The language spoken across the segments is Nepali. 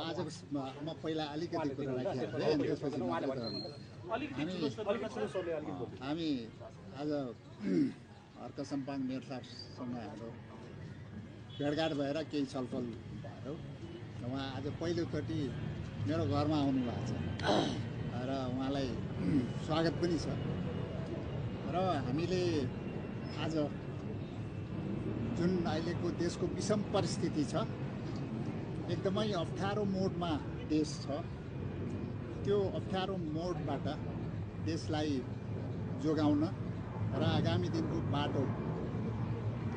आजको म पहिला अलिकति कुरा राखिहालेँ अनि त्यसपछि हामी आज हर्क सम्पाङ मेयर साहबसँग हाम्रो भेटघाट भएर केही छलफल भयो र उहाँ आज पहिलोचोटि मेरो घरमा आउनु भएको छ र उहाँलाई स्वागत पनि छ र हामीले आज जुन अहिलेको देशको विषम परिस्थिति छ, एकदमै अप्ठ्यारो मोडमा देश छ, त्यो अप्ठ्यारो मोडबाट देशलाई जोगाउन र आगामी दिनको बाटो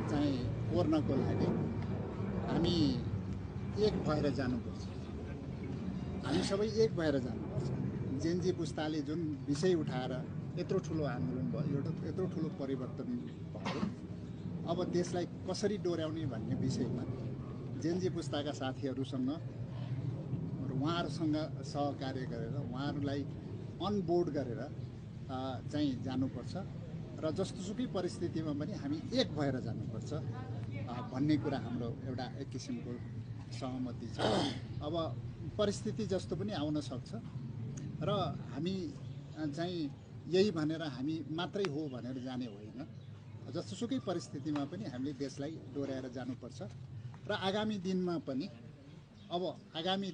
चाहिँ कोर्नको लागि हामी एक भएर जानुपर्छ। हामी सबै एक भएर जानुपर्छ। जेनजी पुस्ताले जुन विषय उठाएर यत्रो ठुलो आन्दोलन भयो, यत्रो ठुलो परिवर्तन भयो, अब देशलाई कसरी डोर्याउने भन्ने विषयमा जेनजी पुस्ताका साथीहरूसँग र उहाँहरूसँग सहकार्य गरेर उहाँहरूलाई अनबोर्ड गरेर चाहिँ जानुपर्छ र जस्तोसुकै परिस्थितिमा पनि हामी एक भएर जानुपर्छ भन्ने कुरा हाम्रो एउटा एक किसिमको सहमति छ। अब परिस्थिति जस्तो पनि आउन सक्छ र हामी चाहिँ यही भनेर हामी मात्रै हो भनेर जाने होइन। जस्तोसुकै परिस्थितिमा पनि हामीले देशलाई डोर्याएर जानुपर्छ र आगामी दिनमा पनि अब आगामी